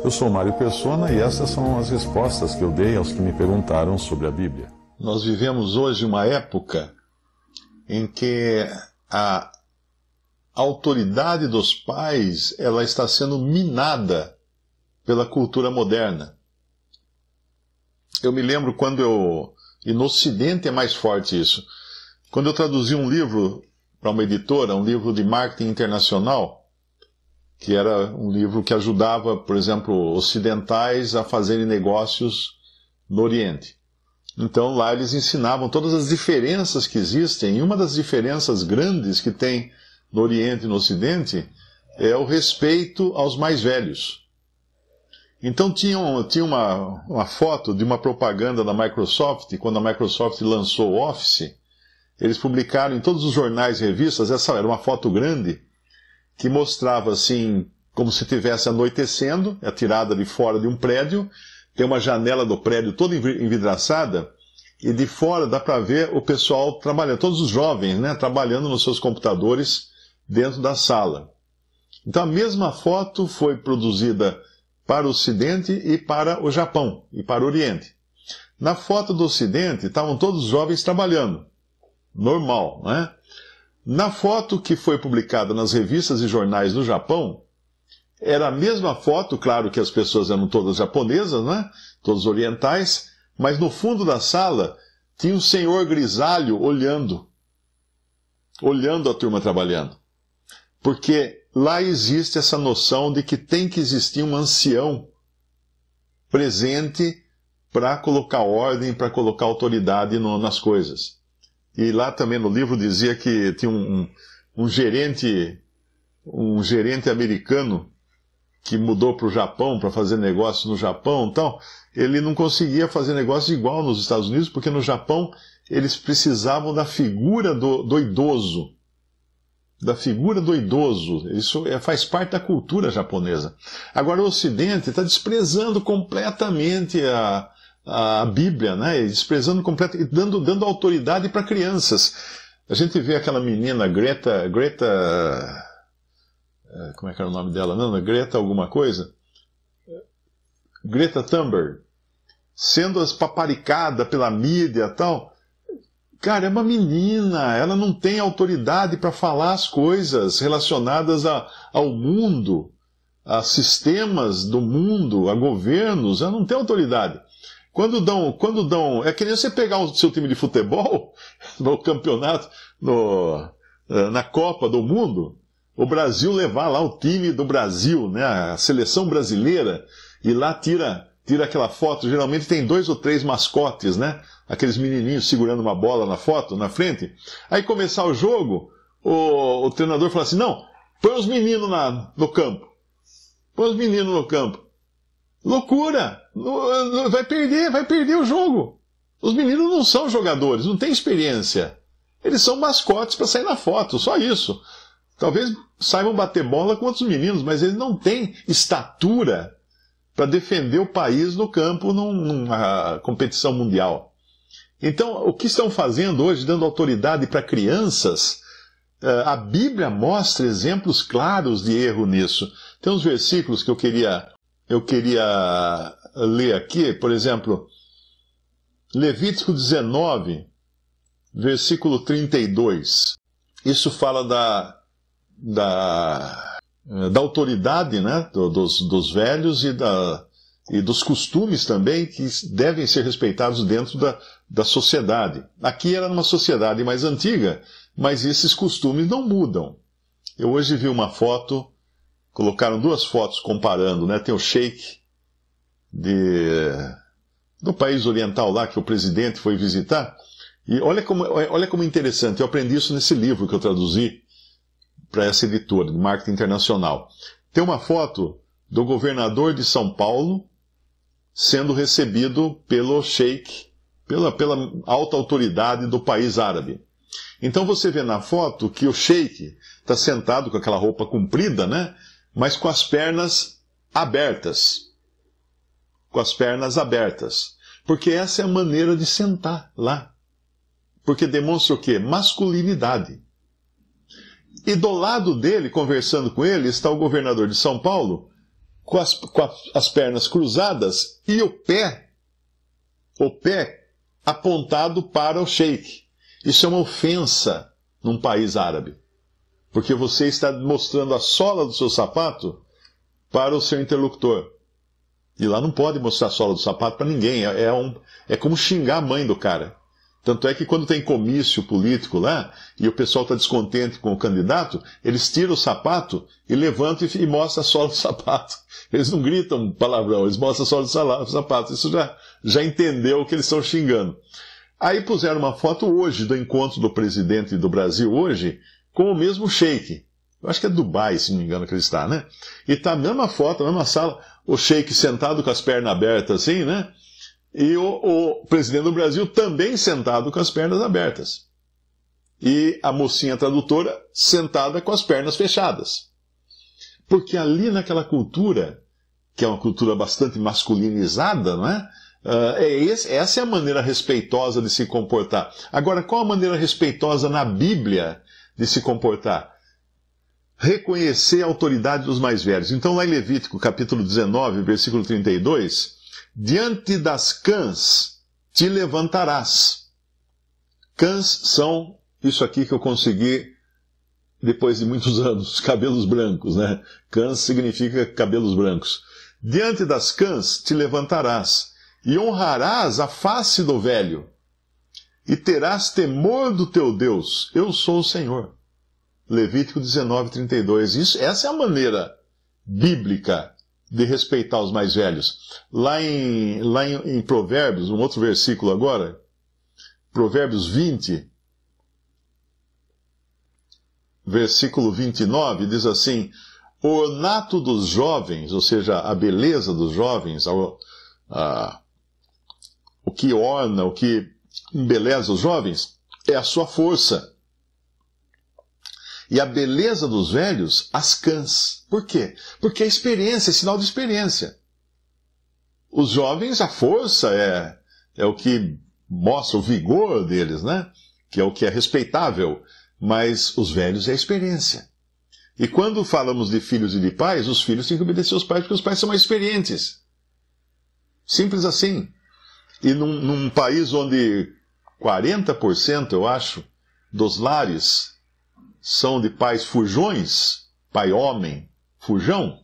Eu sou Mário Persona e essas são as respostas que eu dei aos que me perguntaram sobre a Bíblia. Nós vivemos hoje uma época em que a autoridade dos pais ela está sendo minada pela cultura moderna. Eu me lembro e no Ocidente é mais forte isso, quando eu traduzi um livro para uma editora, um livro de marketing internacional, que era um livro que ajudava, por exemplo, ocidentais a fazerem negócios no Oriente. Então lá eles ensinavam todas as diferenças que existem, e uma das diferenças grandes que tem no Oriente e no Ocidente é o respeito aos mais velhos. Então tinha uma foto de uma propaganda da Microsoft, quando a Microsoft lançou o Office, eles publicaram em todos os jornais e revistas, essa era uma foto grande, que mostrava assim, como se estivesse anoitecendo, é tirada de fora de um prédio, tem uma janela do prédio toda envidraçada, e de fora dá para ver o pessoal trabalhando, todos os jovens, né, trabalhando nos seus computadores dentro da sala. Então a mesma foto foi produzida para o Ocidente e para o Japão, e para o Oriente. Na foto do Ocidente estavam todos os jovens trabalhando, normal, né? Na foto que foi publicada nas revistas e jornais do Japão, era a mesma foto, claro que as pessoas eram todas japonesas, né? Todos orientais, mas no fundo da sala tinha um senhor grisalho olhando a turma trabalhando. Porque lá existe essa noção de que tem que existir um ancião presente para colocar ordem, para colocar autoridade nas coisas. E lá também no livro dizia que tinha um gerente americano que mudou para o Japão para fazer negócio no Japão. Então, ele não conseguia fazer negócio igual nos Estados Unidos, porque no Japão eles precisavam da figura do idoso. Da figura do idoso. Isso faz parte da cultura japonesa. Agora o Ocidente está desprezando completamente a Bíblia, né? Desprezando completamente, dando autoridade para crianças. A gente vê aquela menina Greta, como é que era o nome dela? Não, Greta alguma coisa? Greta Thunberg, sendo paparicada pela mídia e tal. Cara, é uma menina, ela não tem autoridade para falar as coisas relacionadas ao mundo, a sistemas do mundo, a governos, ela não tem autoridade. Quando dão, é que nem você pegar o seu time de futebol no campeonato, na Copa do Mundo, o Brasil levar lá o time do Brasil, né, a seleção brasileira, e lá tira aquela foto, geralmente tem 2 ou 3 mascotes, né? Aqueles menininhos segurando uma bola na foto, na frente. Aí começar o jogo, o treinador fala assim, não, põe os meninos no campo. Põe os meninos no campo. Loucura! Vai perder o jogo. Os meninos não são jogadores, não têm experiência. Eles são mascotes para sair na foto, só isso. Talvez saibam bater bola com outros meninos, mas eles não têm estatura para defender o país no campo numa competição mundial. Então, o que estão fazendo hoje, dando autoridade para crianças, a Bíblia mostra exemplos claros de erro nisso. Tem uns versículos que eu queria ler aqui, por exemplo, Levítico 19, versículo 32. Isso fala da autoridade, né, dos velhos e dos costumes também que devem ser respeitados dentro da sociedade. Aqui era numa sociedade mais antiga, mas esses costumes não mudam. Eu hoje vi uma foto, colocaram 2 fotos comparando, né? Tem o sheik do país oriental lá, que o presidente foi visitar, e olha como é interessante, eu aprendi isso nesse livro que eu traduzi para essa editora, de marketing internacional. Tem uma foto do governador de São Paulo sendo recebido pelo sheik, pela alta autoridade do país árabe. Então você vê na foto que o sheik está sentado com aquela roupa comprida, né? Mas com as pernas abertas. Com as pernas abertas. Porque essa é a maneira de sentar lá. Porque demonstra o quê? Masculinidade. E do lado dele, conversando com ele, está o governador de São Paulo, com as pernas cruzadas e o pé apontado para o sheik. Isso é uma ofensa num país árabe, porque você está mostrando a sola do seu sapato para o seu interlocutor. E lá não pode mostrar a sola do sapato para ninguém. É como xingar a mãe do cara. Tanto é que quando tem comício político lá, e o pessoal está descontente com o candidato, eles tiram o sapato e levantam e mostram a sola do sapato. Eles não gritam palavrão, eles mostram a sola do sapato. Isso já entendeu que eles estão xingando. Aí puseram uma foto hoje do encontro do presidente do Brasil hoje com o mesmo sheik. Eu acho que é Dubai, se não me engano, que ele está, né? E está a mesma foto, a mesma sala, o sheik sentado com as pernas abertas assim, né? E o presidente do Brasil também sentado com as pernas abertas. E a mocinha tradutora sentada com as pernas fechadas. Porque ali naquela cultura, que é uma cultura bastante masculinizada, não é? Essa é a maneira respeitosa de se comportar. Agora, qual a maneira respeitosa na Bíblia de se comportar? Reconhecer a autoridade dos mais velhos. Então, lá em Levítico, capítulo 19, versículo 32... diante das cãs te levantarás. Cãs são isso aqui que eu consegui depois de muitos anos, cabelos brancos, né? Cãs significa cabelos brancos. Diante das cãs te levantarás, e honrarás a face do velho, e terás temor do teu Deus. Eu sou o Senhor. Levítico 19, 32. Essa é a maneira bíblica de respeitar os mais velhos. Lá em Provérbios, um outro versículo agora, Provérbios 20, versículo 29, diz assim: o ornato dos jovens, ou seja, a beleza dos jovens, o que orna, o que embeleza os jovens, é a sua força. E a beleza dos velhos, as cãs. Por quê? Porque a experiência é sinal de experiência. Os jovens, a força é o que mostra o vigor deles, né? Que é o que é respeitável. Mas os velhos é a experiência. E quando falamos de filhos e de pais, os filhos têm que obedecer aos pais, porque os pais são mais experientes. Simples assim. E num país onde 40%, eu acho, dos lares são de pais fujões, pai homem, fujão,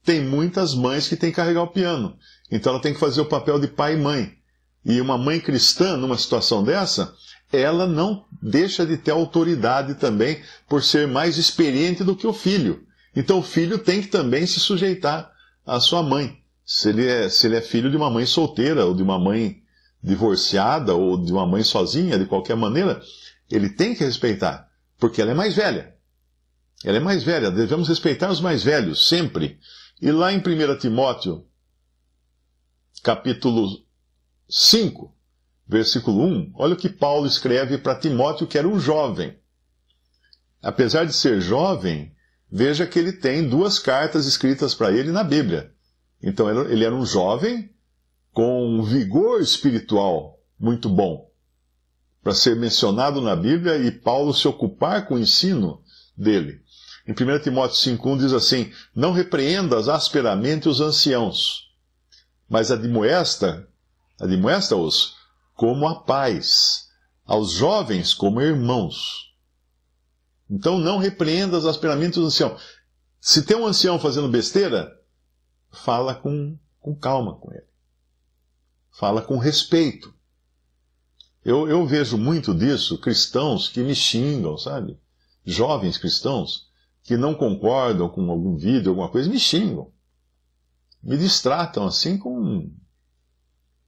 tem muitas mães que têm que carregar o piano. Então ela tem que fazer o papel de pai e mãe. E uma mãe cristã, numa situação dessa, ela não deixa de ter autoridade também por ser mais experiente do que o filho. Então o filho tem que também se sujeitar à sua mãe. Se ele é filho de uma mãe solteira, ou de uma mãe divorciada, ou de uma mãe sozinha, de qualquer maneira, ele tem que respeitar. Porque ela é mais velha. Ela é mais velha. Devemos respeitar os mais velhos, sempre. E lá em 1 Timóteo, capítulo 5, versículo 1, olha o que Paulo escreve para Timóteo, que era um jovem. Apesar de ser jovem, veja que ele tem 2 cartas escritas para ele na Bíblia. Então ele era um jovem com um vigor espiritual muito bom, para ser mencionado na Bíblia e Paulo se ocupar com o ensino dele. Em 1 Timóteo 5,1 diz assim: não repreendas asperamente os anciãos, mas admoesta-os como a pais, aos jovens como irmãos. Então não repreendas asperamente os anciãos. Se tem um ancião fazendo besteira, fala com calma com ele. Fala com respeito. Eu vejo muito disso, cristãos que me xingam, sabe? Jovens cristãos que não concordam com algum vídeo, alguma coisa, me xingam. Me distratam assim com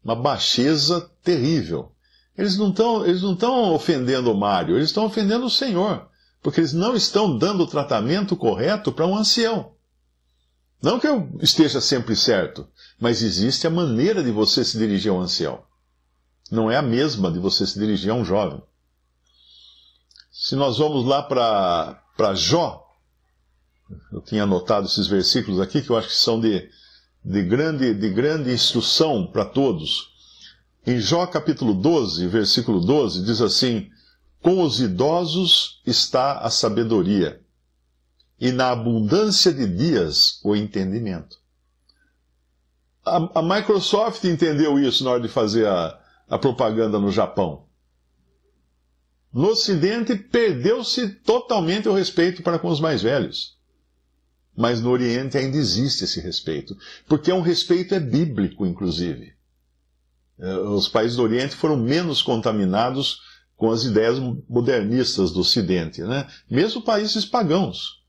uma baixeza terrível. Eles não estão ofendendo o Mário, eles estão ofendendo o Senhor, porque eles não estão dando o tratamento correto para um ancião. Não que eu esteja sempre certo, mas existe a maneira de você se dirigir a um ancião. Não é a mesma de você se dirigir a um jovem. Se nós vamos lá para Jó, eu tinha anotado esses versículos aqui que eu acho que são de grande instrução para todos. Em Jó capítulo 12, versículo 12, diz assim: com os idosos está a sabedoria, e na abundância de dias o entendimento. A Microsoft entendeu isso na hora de fazer a propaganda no Japão. No Ocidente, perdeu-se totalmente o respeito para com os mais velhos. Mas no Oriente ainda existe esse respeito. Porque um respeito bíblico, inclusive. Os países do Oriente foram menos contaminados com as ideias modernistas do Ocidente, né? Mesmo países pagãos.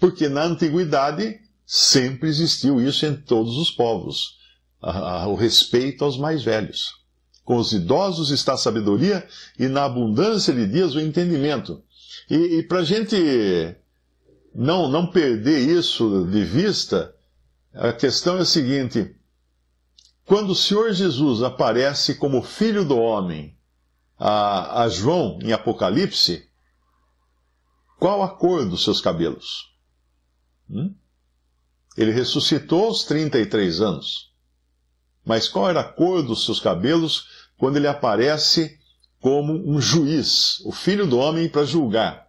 Porque na Antiguidade sempre existiu isso em todos os povos. O respeito aos mais velhos. Com os idosos está a sabedoria e na abundância de dias o entendimento. E para a gente não perder isso de vista, a questão é a seguinte: quando o Senhor Jesus aparece como Filho do Homem a João em Apocalipse, qual a cor dos seus cabelos? Ele ressuscitou aos 33 anos. Mas qual era a cor dos seus cabelos quando ele aparece como um juiz, o Filho do Homem para julgar?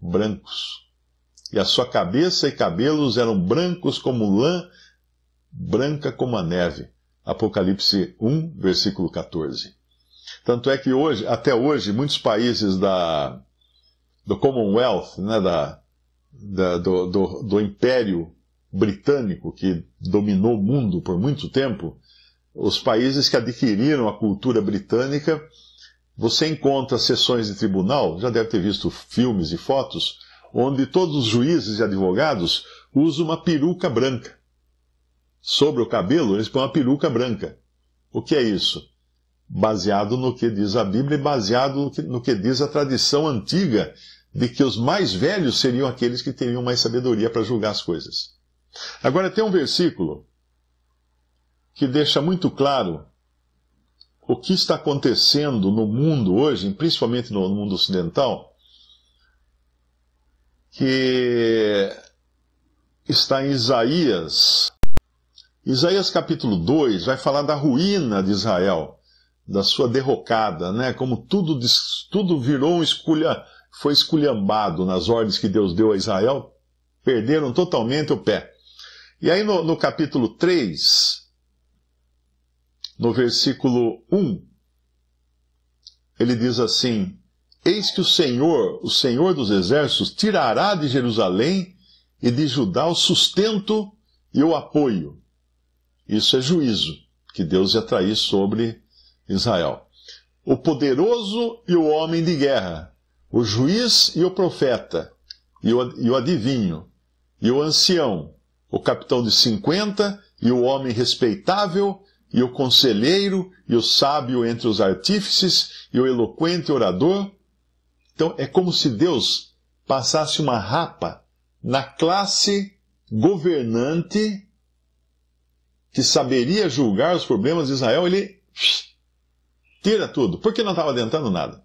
Brancos. E a sua cabeça e cabelos eram brancos como lã, branca como a neve. Apocalipse 1, versículo 14. Tanto é que até hoje, muitos países do Commonwealth, né, do Império Britânico, que dominou o mundo por muito tempo, os países que adquiriram a cultura britânica, você encontra sessões de tribunal, já deve ter visto filmes e fotos, onde todos os juízes e advogados usam uma peruca branca. Sobre o cabelo, eles põem uma peruca branca. O que é isso? Baseado no que diz a Bíblia e baseado no que diz a tradição antiga de que os mais velhos seriam aqueles que teriam mais sabedoria para julgar as coisas. Agora, tem um versículo que deixa muito claro o que está acontecendo no mundo hoje, principalmente no mundo ocidental, que está em Isaías. Isaías capítulo 2 vai falar da ruína de Israel, da sua derrocada, né? Como tudo virou foi esculhambado nas ordens que Deus deu a Israel, perderam totalmente o pé. E aí no capítulo 3, no versículo 1, ele diz assim: Eis que o Senhor dos exércitos, tirará de Jerusalém e de Judá o sustento e o apoio. Isso é juízo que Deus ia trair sobre Israel. O poderoso e o homem de guerra, o juiz e o profeta, e o adivinho, e o ancião, o capitão de 50, e o homem respeitável, e o conselheiro, e o sábio entre os artífices, e o eloquente orador. Então é como se Deus passasse uma rapa na classe governante que saberia julgar os problemas de Israel. Ele tira tudo, porque não estava adiantando nada.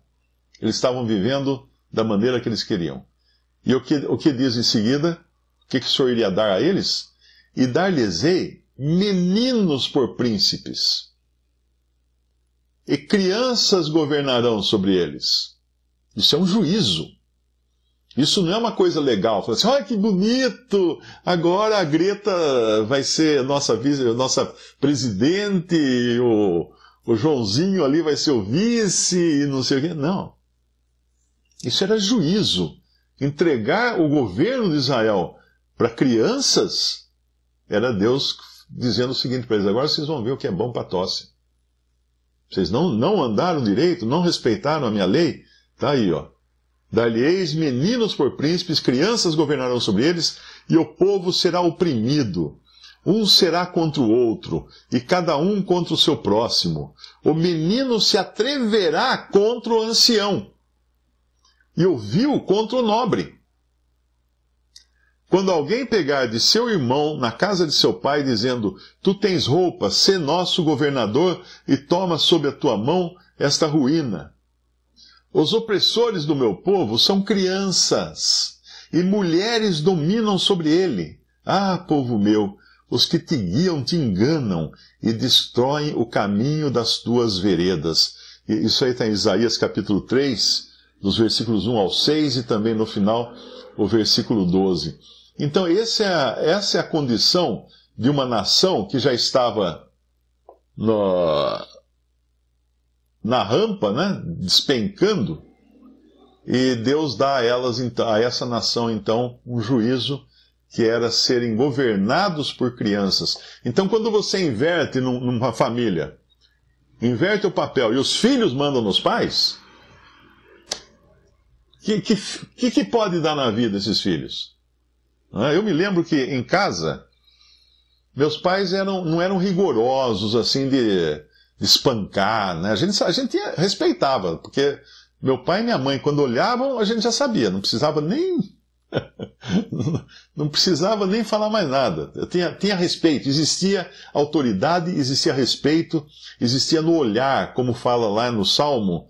Eles estavam vivendo da maneira que eles queriam. E o que diz em seguida? O que o Senhor iria dar a eles? E dar-lhes-ei meninos por príncipes, e crianças governarão sobre eles. Isso é um juízo. Isso não é uma coisa legal. Fala assim: olha que bonito, agora a Greta vai ser nossa presidente, o Joãozinho ali vai ser o vice, e não sei o quê. Não. Isso era juízo. Entregar o governo de Israel para crianças era Deus dizendo o seguinte para eles: agora vocês vão ver o que é bom para tosse. Vocês não andaram direito, não respeitaram a minha lei. Está aí, ó. Dar-lhe-eis meninos por príncipes, crianças governarão sobre eles, e o povo será oprimido. Um será contra o outro, e cada um contra o seu próximo. O menino se atreverá contra o ancião, e o vil contra o nobre. Quando alguém pegar de seu irmão na casa de seu pai, dizendo: tu tens roupa, sê nosso governador, e toma sob a tua mão esta ruína. Os opressores do meu povo são crianças, e mulheres dominam sobre ele. Ah, povo meu, os que te guiam te enganam, e destroem o caminho das tuas veredas. Isso aí está em Isaías capítulo 3, dos versículos 1 ao 6, e também no final, o versículo 12. Então, essa é a condição de uma nação que já estava na rampa, né, despencando, e Deus dá a elas, a essa nação, então, um juízo que era serem governados por crianças. Então, quando você inverte numa família, inverte o papel e os filhos mandam nos pais, que pode dar na vida esses filhos? Eu me lembro que em casa, meus pais não eram rigorosos assim de espancar, né? A gente respeitava, porque meu pai e minha mãe, quando olhavam, a gente já sabia, não precisava nem falar mais nada. Tinha respeito, existia autoridade, existia respeito, existia no olhar, como fala lá no Salmo,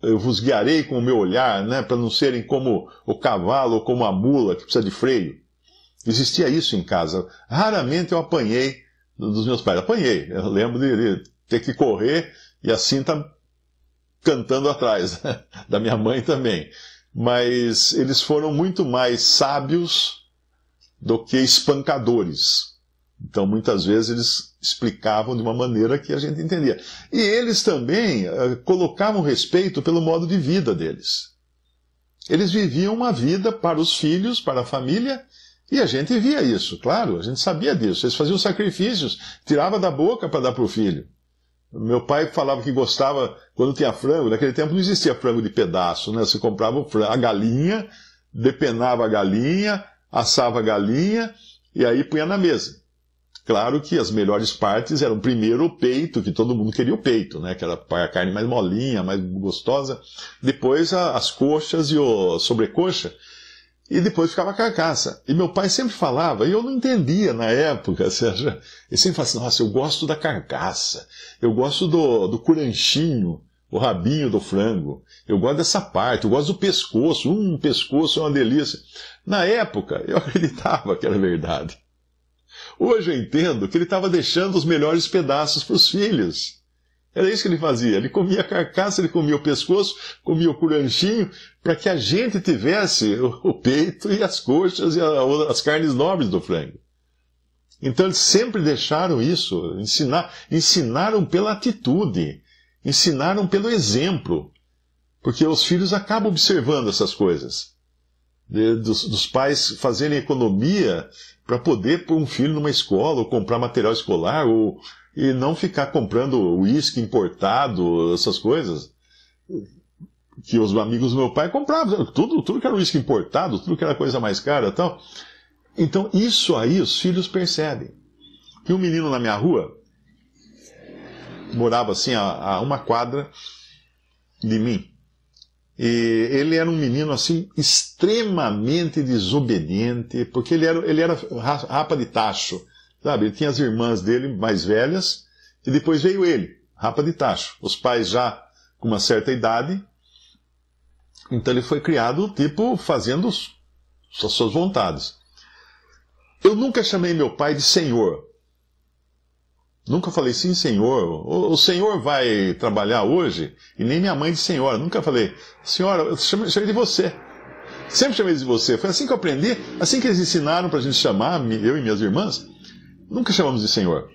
eu vos guiarei com o meu olhar, né, para não serem como o cavalo ou como a mula que precisa de freio. Existia isso em casa. Raramente eu apanhei dos meus pais. Apanhei. Eu lembro de ter que correr e a cinta cantando atrás, né? Da minha mãe também. Mas eles foram muito mais sábios do que espancadores. Então, muitas vezes, eles explicavam de uma maneira que a gente entendia. E eles também colocavam respeito pelo modo de vida deles. Eles viviam uma vida para os filhos, para a família, e a gente via isso, claro, a gente sabia disso. Eles faziam sacrifícios, tirava da boca para dar para o filho. Meu pai falava que gostava, quando tinha frango, naquele tempo não existia frango de pedaço, né? Você comprava a galinha, depenava a galinha, assava a galinha, e aí punha na mesa. Claro que as melhores partes eram primeiro o peito, que todo mundo queria o peito, né? Que era a carne mais molinha, mais gostosa. Depois as coxas e a sobrecoxa. E depois ficava a carcaça. E meu pai sempre falava, e eu não entendia na época, ou seja, ele sempre falava assim, nossa, eu gosto da carcaça, eu gosto do curanchinho, o rabinho do frango, eu gosto dessa parte, eu gosto do pescoço, pescoço é uma delícia. Na época, eu acreditava que era verdade. Hoje eu entendo que ele estava deixando os melhores pedaços para os filhos. Era isso que ele fazia. Ele comia a carcaça, ele comia o pescoço, comia o curanchinho, para que a gente tivesse o peito e as coxas e as carnes nobres do frango. Então eles sempre deixaram isso, ensinaram pela atitude, ensinaram pelo exemplo, porque os filhos acabam observando essas coisas. Dos pais fazerem economia para poder pôr um filho numa escola, ou comprar material escolar, e não ficar comprando uísque importado, essas coisas. Que os amigos do meu pai compravam. Tudo que era uísque importado, tudo que era coisa mais cara e tal. Então, isso aí os filhos percebem. Tinha um menino na minha rua, morava assim a uma quadra de mim. E ele era um menino assim extremamente desobediente, porque ele era rapa de tacho, sabe? Ele tinha as irmãs dele mais velhas e depois veio ele, rapa de tacho. Os pais já com uma certa idade, então ele foi criado tipo fazendo as suas vontades. Eu nunca chamei meu pai de senhor. Nunca falei, sim, senhor, o senhor vai trabalhar hoje? E nem minha mãe de senhora. Nunca falei, senhora, eu chamei de você. Sempre chamei de você. Foi assim que eu aprendi, assim que eles ensinaram para a gente chamar, eu e minhas irmãs. Nunca chamamos de senhor.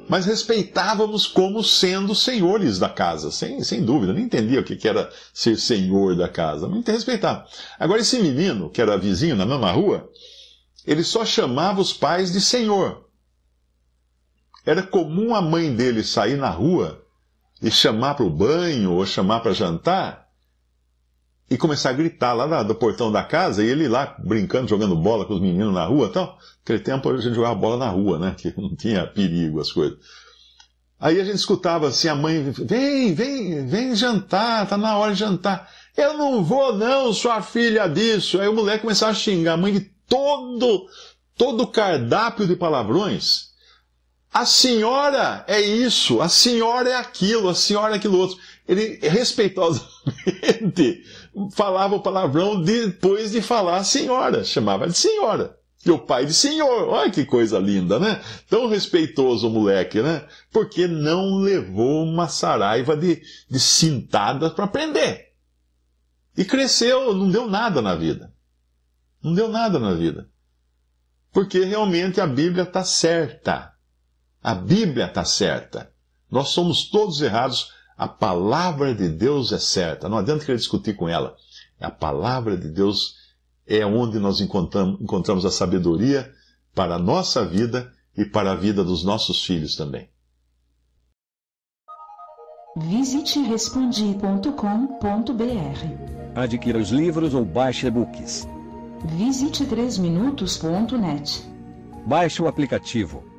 Mas respeitávamos como sendo senhores da casa, sem dúvida. Nem entendia o que era ser senhor da casa, mas respeitava. Agora, esse menino, que era vizinho na mesma rua, ele só chamava os pais de senhor. Era comum a mãe dele sair na rua e chamar para o banho ou chamar para jantar e começar a gritar lá do portão da casa, e ele lá brincando, jogando bola com os meninos na rua e tal. Naquele tempo a gente jogava bola na rua, né? Que não tinha perigo as coisas. Aí a gente escutava assim, a mãe, vem jantar, tá na hora de jantar. Eu não vou não, sua filha disso. Aí o moleque começava a xingar a mãe de todo o cardápio de palavrões. A senhora é isso, a senhora é aquilo, a senhora é aquilo outro. Ele respeitosamente falava o palavrão depois de falar a senhora, chamava de senhora. E o pai de senhor, olha que coisa linda, né? Tão respeitoso o moleque, né? Porque não levou uma saraiva de cintadas para aprender. E cresceu, não deu nada na vida. Não deu nada na vida. Porque realmente a Bíblia está certa. A Bíblia está certa. Nós somos todos errados. A palavra de Deus é certa. Não adianta querer discutir com ela. A palavra de Deus é onde nós encontramos a sabedoria para a nossa vida e para a vida dos nossos filhos também. Visite respondi.com.br. Adquira os livros ou baixe e-books. Visite 3minutos.net. Baixe o aplicativo.